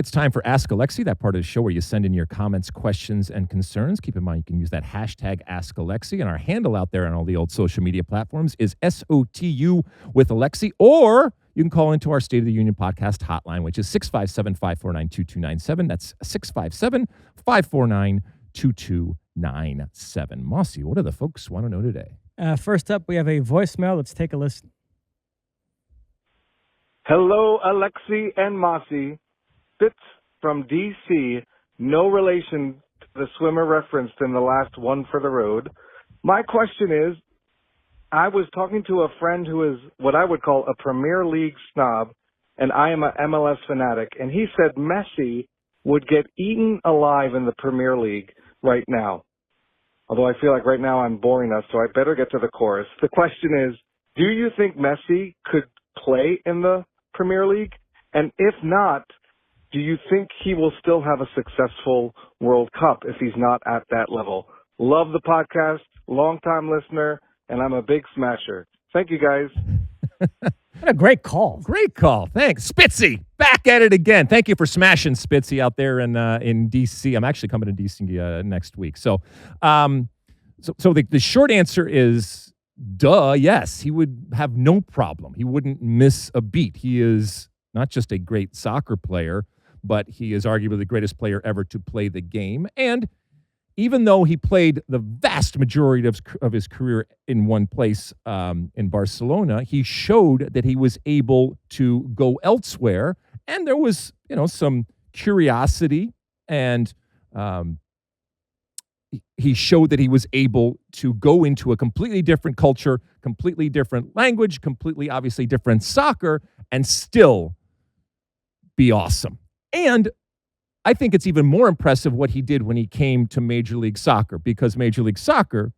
It's time for Ask Alexi, that part of the show where you send in your comments, questions, and concerns. Keep in mind, you can use that hashtag Ask Alexi, and our handle out there on all the old social media platforms is SOTU with Alexi, or you can call into our State of the Union podcast hotline, which is 657-549-2297. That's 657-549-2297. Mosse, what do the folks want to know today? First up, we have a voicemail. Let's take a listen. Hello, Alexi and Mosse. Fitz from D.C., no relation to the swimmer referenced in the last One for the Road. My question is, I was talking to a friend who is what I would call a Premier League snob, and I am an MLS fanatic, and he said Messi would get eaten alive in the Premier League right now. Although I feel like right now I'm boring us, so I better get to the chorus. The question is, do you think Messi could play in the Premier League? And if not, do you think he will still have a successful World Cup if he's not at that level? Love the podcast, long-time listener, and I'm a big smasher. Thank you, guys. What a great call. Great call. Thanks. Spitzy, back at it again. Thank you for smashing Spitzy out there in D.C. I'm actually coming to D.C. Next week. So the short answer is, duh, yes. He would have no problem. He wouldn't miss a beat. He is not just a great soccer player, but he is arguably the greatest player ever to play the game. And even though he played the vast majority of his career in one place in Barcelona, he showed that he was able to go elsewhere. And there was, some curiosity, and he showed that he was able to go into a completely different culture, completely different language, completely, obviously, different soccer, and still be awesome. And I think it's even more impressive what he did when he came to Major League Soccer, because Major League Soccer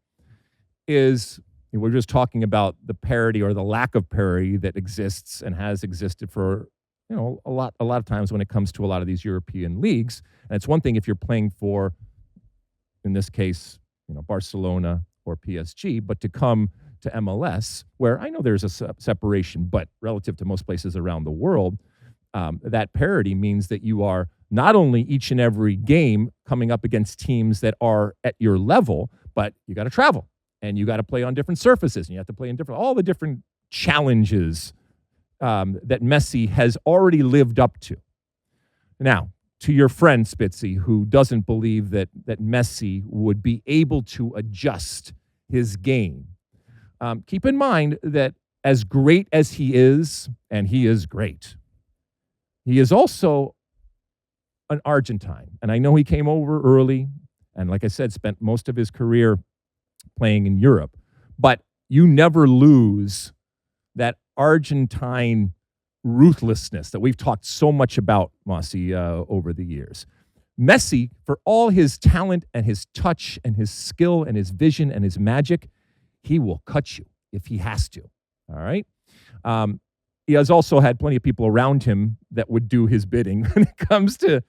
is, we're just talking about the parity or the lack of parity that exists and has existed for, a lot of times when it comes to a lot of these European leagues. And it's one thing if you're playing for, in this case, Barcelona or PSG, but to come to MLS, where I know there's a separation, but relative to most places around the world, that parity means that you are not only each and every game coming up against teams that are at your level, but you got to travel and you got to play on different surfaces and you have to play in all the different challenges that Messi has already lived up to. Now, to your friend Spitzy, who doesn't believe that Messi would be able to adjust his game, keep in mind that as great as he is, and he is great, he is also an Argentine. And I know he came over early and, like I said, spent most of his career playing in Europe. But you never lose that Argentine ruthlessness that we've talked so much about, Mosse, over the years. Messi, for all his talent and his touch and his skill and his vision and his magic, he will cut you if he has to. All right? He has also had plenty of people around him that would do his bidding when it comes to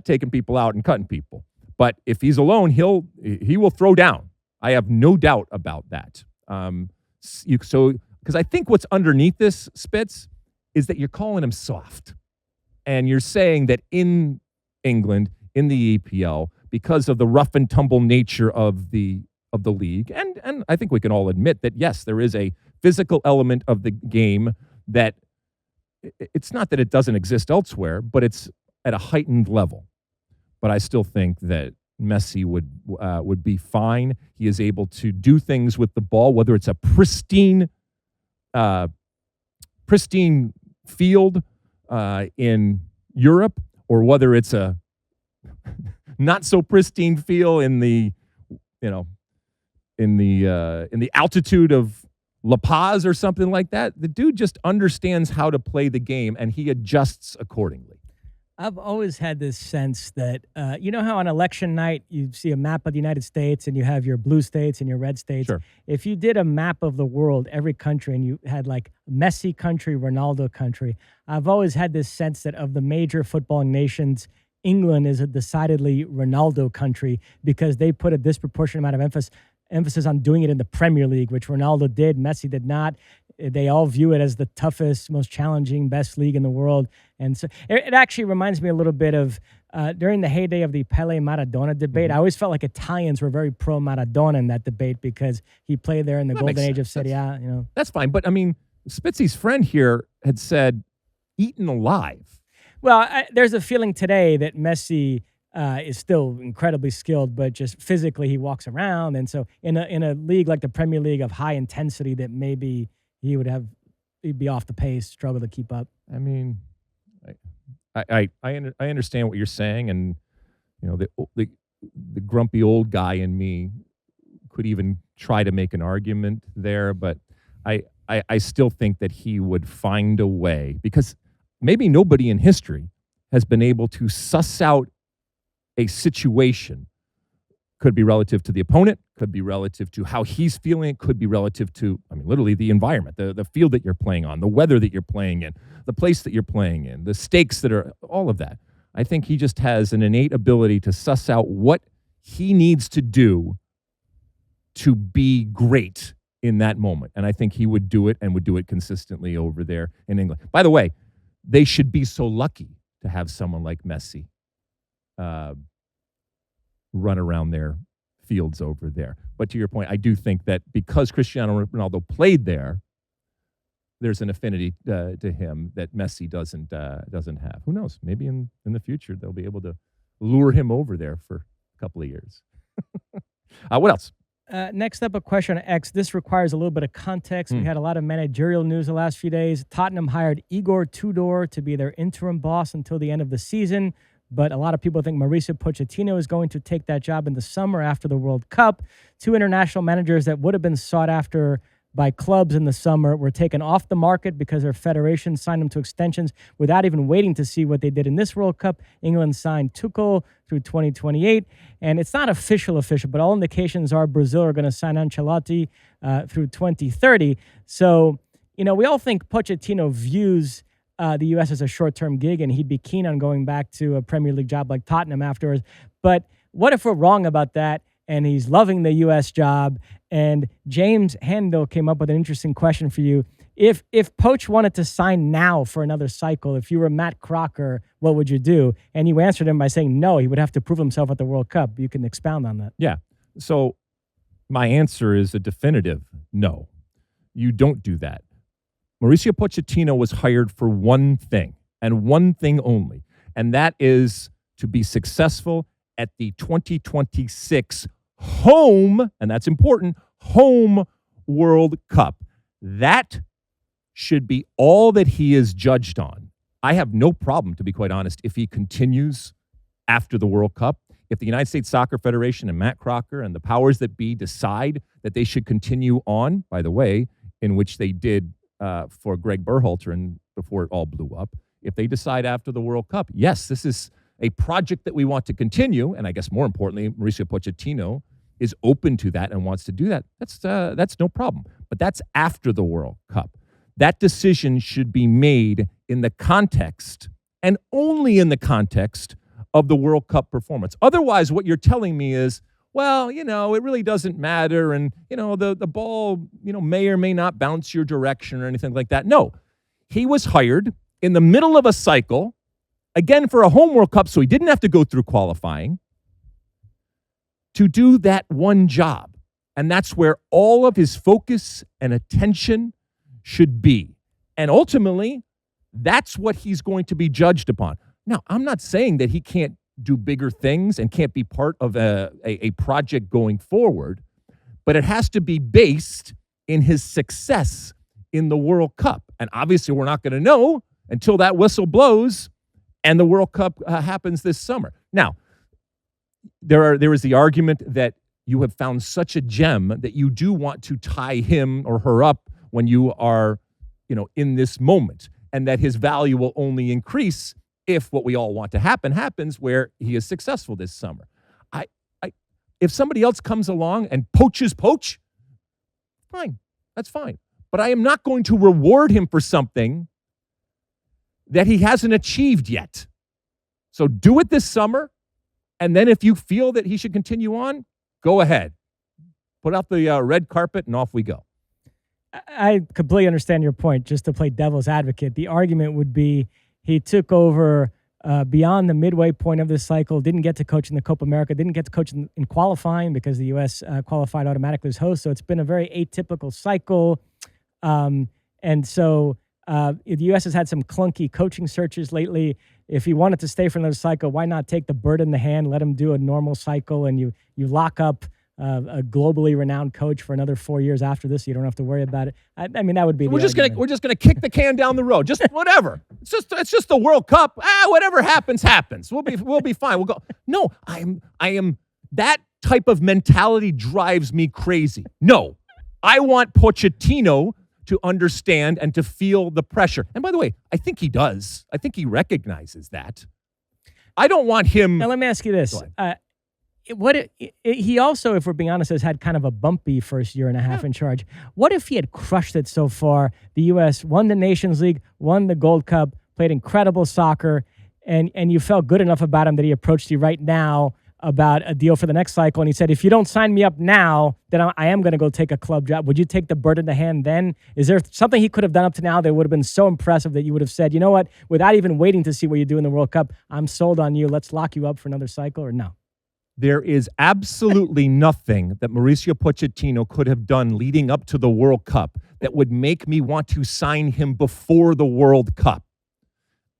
taking people out and cutting people. But if he's alone, he will throw down. I have no doubt about that. Because I think what's underneath this, Spitz, is that you're calling him soft. And you're saying that in England, in the EPL, because of the rough and tumble nature of the league, and I think we can all admit that, yes, there is a physical element of the game that it's not that it doesn't exist elsewhere, but it's at a heightened level. But I still think that Messi would be fine. He is able to do things with the ball, whether it's a pristine field in Europe, or whether it's a not so pristine field in the altitude of La Paz or something like that. The dude just understands how to play the game, and he adjusts accordingly. I've always had this sense that, you know how on election night you see a map of the United States and you have your blue states and your red states? Sure. If you did a map of the world, every country, and you had like Messi country, Ronaldo country, I've always had this sense that of the major footballing nations, England is a decidedly Ronaldo country because they put a disproportionate amount of emphasis on doing it in the Premier League, which Ronaldo did, Messi did not. they all view it as the toughest, most challenging, best league in the world. And so it actually reminds me a little bit of during the heyday of the Pele-Maradona debate. I always felt like Italians were very pro-Maradona in that debate because he played there in the golden age of Serie A. You know, that's fine. But I mean, Spitzy's friend here had said, "Eaten alive." Well, there's a feeling today that Messi is still incredibly skilled, but just physically he walks around, and so in a league like the Premier League of high intensity, that maybe he'd be off the pace, struggle to keep up. I mean, I understand what you're saying, and you know the grumpy old guy in me could even try to make an argument there, but I still think that he would find a way, because maybe nobody in history has been able to suss out a situation. Could be relative to the opponent, could be relative to how he's feeling, it could be relative to, I mean, literally the environment, the field that you're playing on, the weather that you're playing in, the place that you're playing in, the stakes that are, all of that. I think he just has an innate ability to suss out what he needs to do to be great in that moment. And I think he would do it, and would do it consistently over there in England. By the way, they should be so lucky to have someone like Messi run around their fields over there. But to your point, I do think that because Cristiano Ronaldo played there, there's an affinity to him that Messi doesn't have. Who knows? Maybe in the future they'll be able to lure him over there for a couple of years. What else? Next up, a question on X. This requires a little bit of context. We had a lot of managerial news the last few days. Tottenham hired Igor Tudor to be their interim boss until the end of the season, but a lot of people think Mauricio Pochettino is going to take that job in the summer after the World Cup. Two international managers that would have been sought after by clubs in the summer were taken off the market because their federations signed them to extensions without even waiting to see what they did in this World Cup. England signed Tuchel through 2028, and it's not official, but all indications are Brazil are going to sign Ancelotti through 2030. So, you know, we all think Pochettino views the U.S. as a short-term gig, and he'd be keen on going back to a Premier League job like Tottenham afterwards. But what if we're wrong about that, and he's loving the U.S. job? And James Handel came up with an interesting question for you. If Poch wanted to sign now for another cycle, if you were Matt Crocker, what would you do? And you answered him by saying no, he would have to prove himself at the World Cup. You can expound on that. Yeah. So my answer is a definitive no. You don't do that. Mauricio Pochettino was hired for one thing, and one thing only, and that is to be successful at the 2026 home, and that's important, home World Cup. That should be all that he is judged on. I have no problem, to be quite honest, if he continues after the World Cup. If the United States Soccer Federation and Matt Crocker and the powers that be decide that they should continue on, by the way, in which they did for Greg Berhalter and before it all blew up, if they decide after the World Cup, yes, this is a project that we want to continue, and I guess more importantly, Mauricio Pochettino is open to that and wants to do that, that's no problem. But that's after the World Cup. That decision should be made in the context, and only in the context, of the World Cup performance. Otherwise, what you're telling me is, well, you know, it really doesn't matter, and, you know, the ball, you know, may or may not bounce your direction or anything like that. No, he was hired in the middle of a cycle, again, for a home World Cup, so he didn't have to go through qualifying, to do that one job. And that's where all of his focus and attention should be. And ultimately, that's what he's going to be judged upon. Now, I'm not saying that he can't do bigger things and can't be part of a project going forward, but it has to be based in his success in the World Cup. And obviously, we're not going to know until that whistle blows and the World Cup happens this summer. Now, there is the argument that you have found such a gem that you do want to tie him or her up when you are, you know, in this moment, and that his value will only increase if what we all want to happen happens, where he is successful this summer. If somebody else comes along and poaches Poch, fine, that's fine. But I am not going to reward him for something that he hasn't achieved yet. So do it this summer, and then if you feel that he should continue on, go ahead. Put out the red carpet, and off we go. I completely understand your point. Just to play devil's advocate, the argument would be he took over beyond the midway point of this cycle, didn't get to coach in the Copa America, didn't get to coach in qualifying because the U.S. Qualified automatically as host. So it's been a very atypical cycle. And so the U.S. has had some clunky coaching searches lately. If he wanted to stay for another cycle, why not take the bird in the hand, let him do a normal cycle, and you lock up a globally renowned coach for another 4 years after this? So you don't have to worry about it. I mean, that would be. We're just gonna kick the can down the road. Just whatever. It's just the World Cup. Whatever happens. We'll be fine. We'll go. No, I am. That type of mentality drives me crazy. No, I want Pochettino to understand and to feel the pressure. And by the way, I think he does. I think recognizes that. I don't want him. Now let me ask you this. He also, if we're being honest, has had kind of a bumpy first year and a half in charge. What if he had crushed it so far? The U.S. won the Nations League, won the Gold Cup, played incredible soccer, and you felt good enough about him that he approached you right now about a deal for the next cycle, and he said, if you don't sign me up now, then I am going to go take a club job. Would you take the bird in the hand then? Is there something he could have done up to now that would have been so impressive that you would have said, you know what, without even waiting to see what you do in the World Cup, I'm sold on you, let's lock you up for another cycle, or no? There is absolutely nothing that Mauricio Pochettino could have done leading up to the World Cup that would make me want to sign him before the World Cup.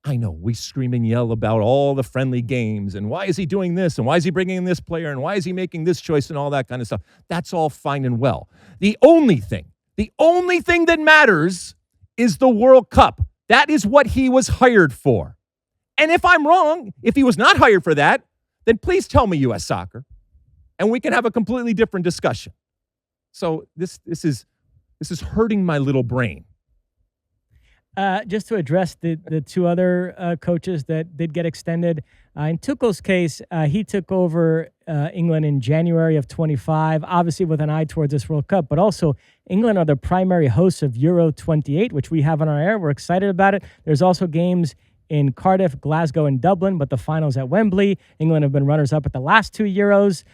I know we scream and yell about all the friendly games and why is he doing this and why is he bringing in this player and why is he making this choice and all that kind of stuff. That's all fine and well. The only thing that matters is the World Cup. That is what he was hired for. And if I'm wrong, if he was not hired for that, then please tell me, U.S. Soccer, and we can have a completely different discussion. So this is hurting my little brain. Just to address the two other coaches that did get extended. In Tuchel's case, he took over England in January of 25, obviously with an eye towards this World Cup, but also England are the primary hosts of Euro 28, which we have on our air. We're excited about it. There's also games in Cardiff, Glasgow, and Dublin, but the finals at Wembley. England have been runners-up at the last two Euros.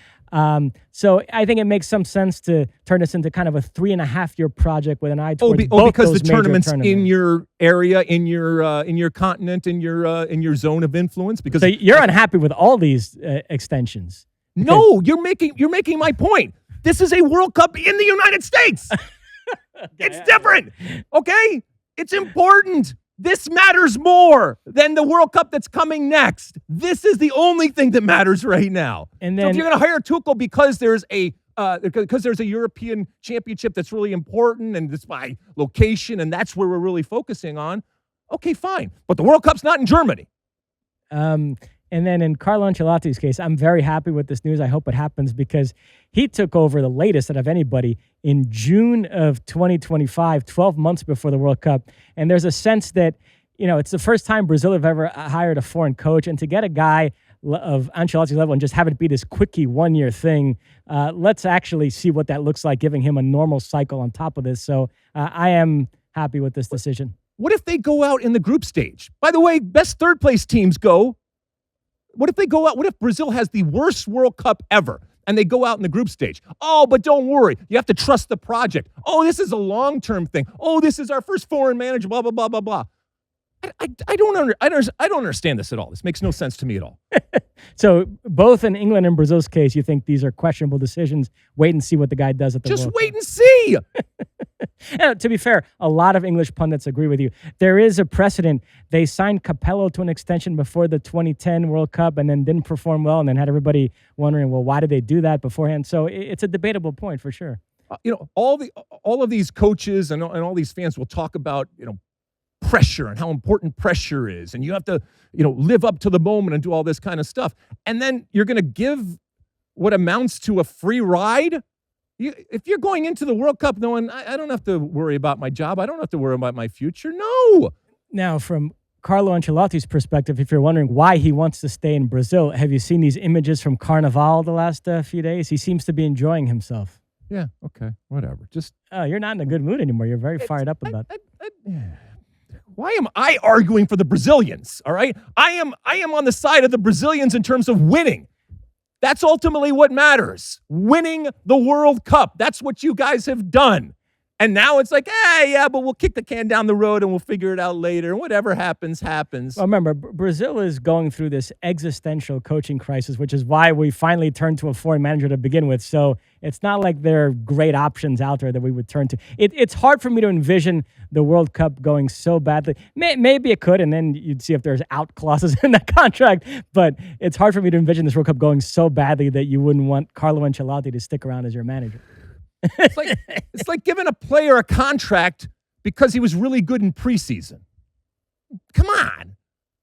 So I think it makes some sense to turn this into kind of a 3.5-year project with an eye towards both because those the tournaments major in your area, in your continent, in your zone of influence. Because so you're unhappy with all these extensions? No, you're making my point. This is a World Cup in the United States. It's different. Okay, it's important. This matters more than the World Cup that's coming next. This is the only thing that matters right now. And then, so if you're going to hire Tuchel because there's a European championship that's really important and it's by location and that's where we're really focusing on, okay, fine. But the World Cup's not in Germany. And then in Carlo Ancelotti's case, I'm very happy with this news. I hope it happens because he took over the latest out of anybody in June of 2025, 12 months before the World Cup. And there's a sense that, it's the first time Brazil have ever hired a foreign coach. And to get a guy of Ancelotti's level and just have it be this quickie 1-year thing, let's actually see what that looks like, giving him a normal cycle on top of this. So I am happy with this decision. What if they go out in the group stage? By the way, best third-place teams go. What if they go out? What if Brazil has the worst World Cup ever and they go out in the group stage? Oh, but don't worry. You have to trust the project. Oh, this is a long-term thing. Oh, this is our first foreign manager, blah, blah, blah, blah, blah. I don't understand this at all. This makes no sense to me at all. So both in England and Brazil's case, you think these are questionable decisions. Wait and see what the guy does at the World Cup. Just wait and see. To be fair, a lot of English pundits agree with you. There is a precedent. They signed Capello to an extension before the 2010 World Cup and then didn't perform well and then had everybody wondering, well, why did they do that beforehand? So it's a debatable point for sure. All of these coaches and all these fans will talk about, pressure and how important pressure is. And you have to, live up to the moment and do all this kind of stuff. And then you're going to give what amounts to a free ride. If you're going into the World Cup knowing I don't have to worry about my job, I don't have to worry about my future. No. Now, from Carlo Ancelotti's perspective, if you're wondering why he wants to stay in Brazil, have you seen these images from Carnival the last few days? He seems to be enjoying himself. Yeah. Okay. Whatever. Just. You're not in a good mood anymore. You're very fired up about it. Why am I arguing for the Brazilians? All right. I am on the side of the Brazilians in terms of winning. That's ultimately what matters. Winning the World Cup. That's what you guys have done. And now it's like, yeah, but we'll kick the can down the road and we'll figure it out later. Whatever happens, happens. Well, remember, Brazil is going through this existential coaching crisis, which is why we finally turned to a foreign manager to begin with. So it's not like there are great options out there that we would turn to. It's hard for me to envision the World Cup going so badly. Maybe it could, and then you'd see if there's out clauses in the contract. But it's hard for me to envision this World Cup going so badly that you wouldn't want Carlo Ancelotti to stick around as your manager. It's like giving a player a contract because he was really good in preseason. Come on.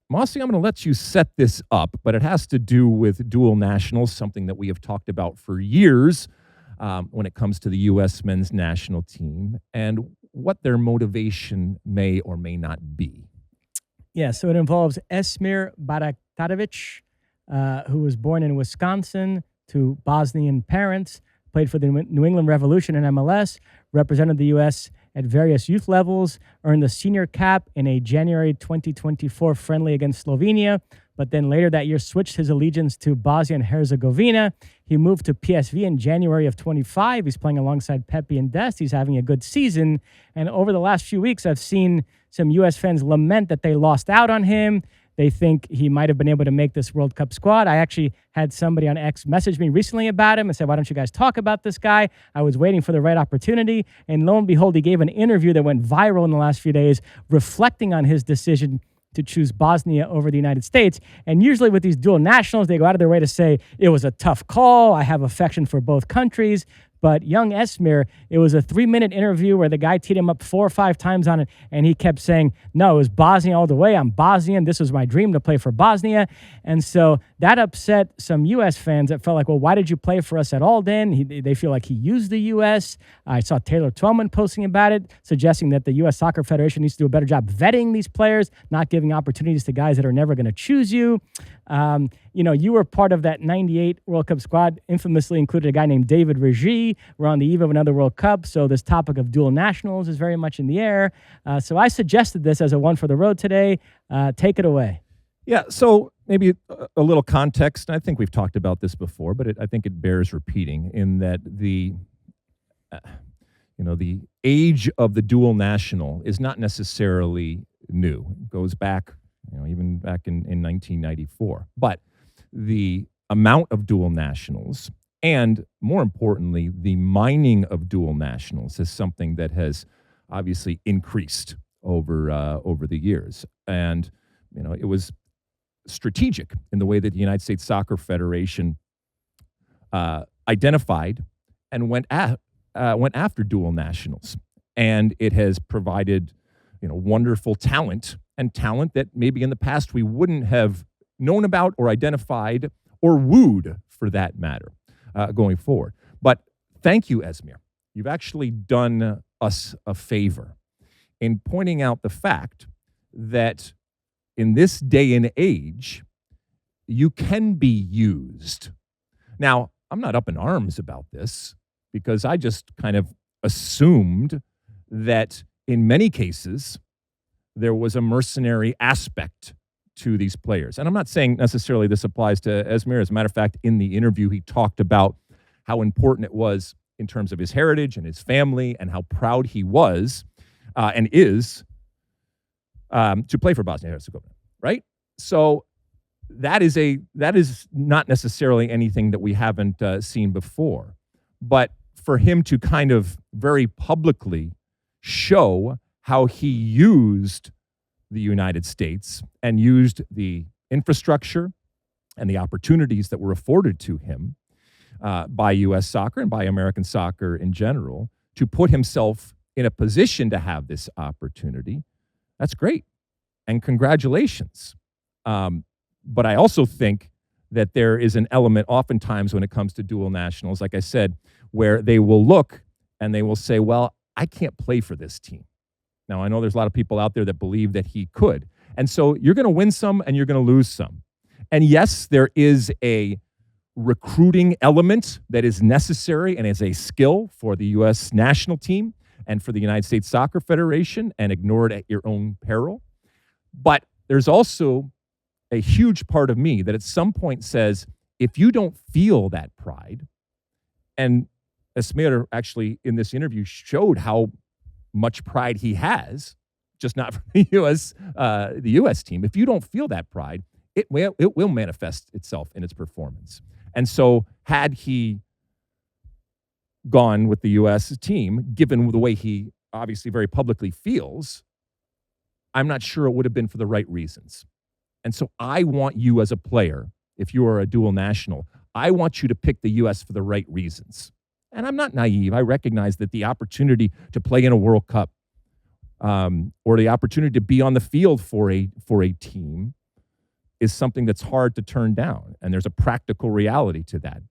Mosse, I'm going to let you set this up, but it has to do with dual nationals, something that we have talked about for years when it comes to the U.S. men's national team and what their motivation may or may not be. Yeah, so it involves Esmir Bajraktarevic, who was born in Wisconsin to Bosnian parents, played for the New England Revolution in MLS, represented the U.S. at various youth levels, earned the senior cap in a January 2024 friendly against Slovenia, but then later that year switched his allegiance to Bosnia and Herzegovina. He moved to PSV in January of 25. He's playing alongside Pepe and Dest. He's having a good season. And over the last few weeks, I've seen some U.S. fans lament that they lost out on him. They think he might have been able to make this World Cup squad. I actually had somebody on X message me recently about him and said, why don't you guys talk about this guy? I was waiting for the right opportunity. And lo and behold, he gave an interview that went viral in the last few days, reflecting on his decision to choose Bosnia over the United States. And usually with these dual nationals, they go out of their way to say, it was a tough call. I have affection for both countries. But young Esmir, it was a 3-minute interview where the guy teed him up 4 or 5 times on it, and he kept saying, no, it was Bosnia all the way. I'm Bosnian. This was my dream to play for Bosnia. And so that upset some U.S. fans that felt like, well, why did you play for us at all then? They feel like he used the U.S. I saw Taylor Twellman posting about it, suggesting that the U.S. Soccer Federation needs to do a better job vetting these players, not giving opportunities to guys that are never going to choose you. You were part of that 98 World Cup squad, infamously included a guy named David Regi. We're on the eve of another World Cup, so this topic of dual nationals is very much in the air. So I suggested this as a one for the road today. Take it away. Yeah, so maybe a little context. I think we've talked about this before, but I think it bears repeating in that the age of the dual national is not necessarily new. It goes back, even back in 1994. But the amount of dual nationals and, more importantly, the mining of dual nationals is something that has obviously increased over the years. And, it was strategic in the way that the United States Soccer Federation identified and went after dual nationals. And it has provided, wonderful talent and talent that maybe in the past we wouldn't have known about or identified or wooed for that matter going forward. But thank you, Esmir. You've actually done us a favor in pointing out the fact that in this day and age, you can be used. Now, I'm not up in arms about this because I just kind of assumed that in many cases, there was a mercenary aspect to these players. And I'm not saying necessarily this applies to Esmir. As a matter of fact, in the interview, he talked about how important it was in terms of his heritage and his family and how proud he was and is to play for Bosnia and Herzegovina, right? So that is not necessarily anything that we haven't seen before. But for him to kind of very publicly show how he used the United States and used the infrastructure and the opportunities that were afforded to him by U.S. soccer and by American soccer in general to put himself in a position to have this opportunity, that's great. And congratulations. But I also think that there is an element oftentimes when it comes to dual nationals, like I said, where they will look and they will say, well, I can't play for this team. Now, I know there's a lot of people out there that believe that he could. And so you're going to win some and you're going to lose some. And yes, there is a recruiting element that is necessary and is a skill for the U.S. national team and for the United States Soccer Federation, and ignore it at your own peril. But there's also a huge part of me that at some point says, if you don't feel that pride, and Esmir actually in this interview showed how much pride he has, just not for the U.S. team. If you don't feel that pride, it will manifest itself in its performance. And so had he gone with the U.S. team, given the way he obviously very publicly feels, I'm not sure it would have been for the right reasons. And so I want you as a player, if you are a dual national, I want you to pick the U.S. for the right reasons. And I'm not naive. I recognize that the opportunity to play in a World Cup or the opportunity to be on the field for a team is something that's hard to turn down. And there's a practical reality to that.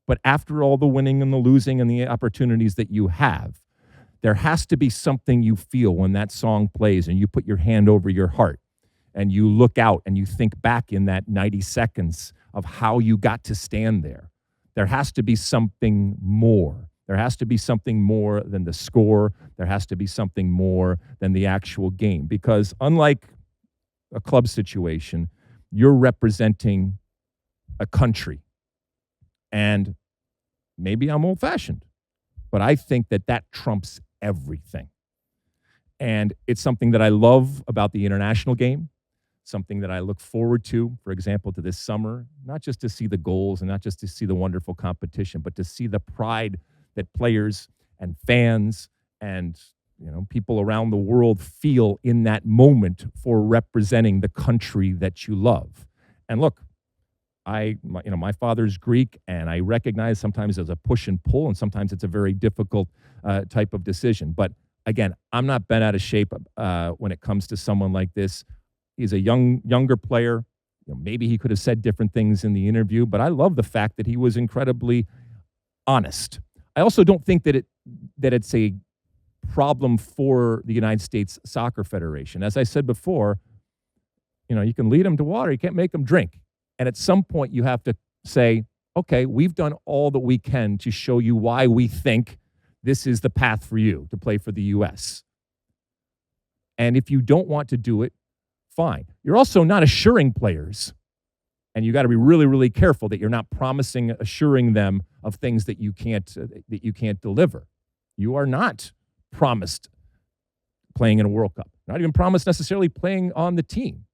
But after all the winning and the losing and the opportunities that you have, there has to be something you feel when that song plays and you put your hand over your heart and you look out and you think back in that 90 seconds of how you got to stand there. There has to be something more. There has to be something more than the score. There has to be something more than the actual game. Because unlike a club situation, you're representing a country. And maybe I'm old-fashioned, but I think that trumps everything. And it's something that I love about the international game, something that I look forward to, for example, to this summer, not just to see the goals and not just to see the wonderful competition, but to see the pride that players and fans and people around the world feel in that moment for representing the country that you love. And look, my father's Greek, and I recognize sometimes there's a push and pull, and sometimes it's a very difficult type of decision. But again, I'm not bent out of shape when it comes to someone like this. He's a younger player. Maybe he could have said different things in the interview, but I love the fact that he was incredibly honest. I also don't think that it's a problem for the United States Soccer Federation. As I said before, you can lead them to water, you can't make them drink. And at some point, you have to say, okay, we've done all that we can to show you why we think this is the path for you to play for the U.S. And if you don't want to do it, fine. You're also not assuring players, and you got to be really, really careful that you're not assuring them of things that you can't deliver. You are not promised playing in a World Cup, not even promised necessarily playing on the team.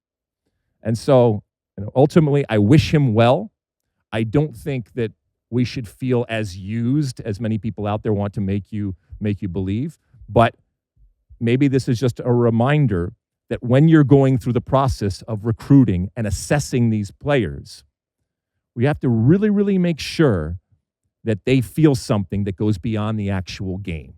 And so, ultimately, I wish him well. I don't think that we should feel as used as many people out there want to make you believe. But maybe this is just a reminder that when you're going through the process of recruiting and assessing these players, we have to really, really make sure that they feel something that goes beyond the actual game.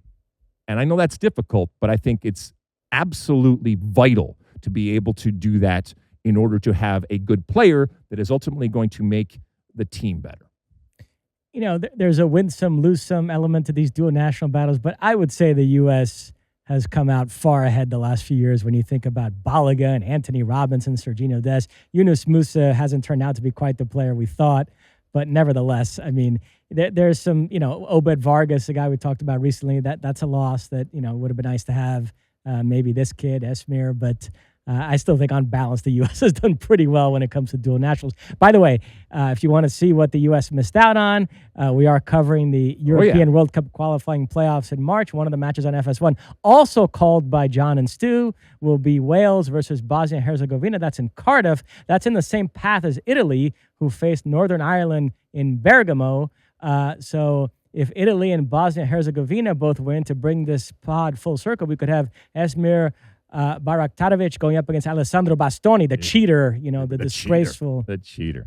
And I know that's difficult, but I think it's absolutely vital to be able to do that in order to have a good player that is ultimately going to make the team better. There's a win some, lose some element to these dual national battles, but I would say the U.S. has come out far ahead the last few years when you think about Balaga and Anthony Robinson, Sergiño Dest. Yunus Musa hasn't turned out to be quite the player we thought, but nevertheless, I mean, there's some, Obed Vargas, the guy we talked about recently, that's a loss that, would have been nice to have maybe this kid, Esmir, but I still think on balance, the U.S. has done pretty well when it comes to dual nationals. By the way, if you want to see what the U.S. missed out on, we are covering the European World Cup qualifying playoffs in March. One of the matches on FS1, also called by John and Stu, will be Wales versus Bosnia and Herzegovina. That's in Cardiff. That's in the same path as Italy, who faced Northern Ireland in Bergamo. So if Italy and Bosnia and Herzegovina both win to bring this pod full circle, we could have Esmir Bajraktarevic going up against Alessandro Bastoni, the cheater, the disgraceful. The cheater.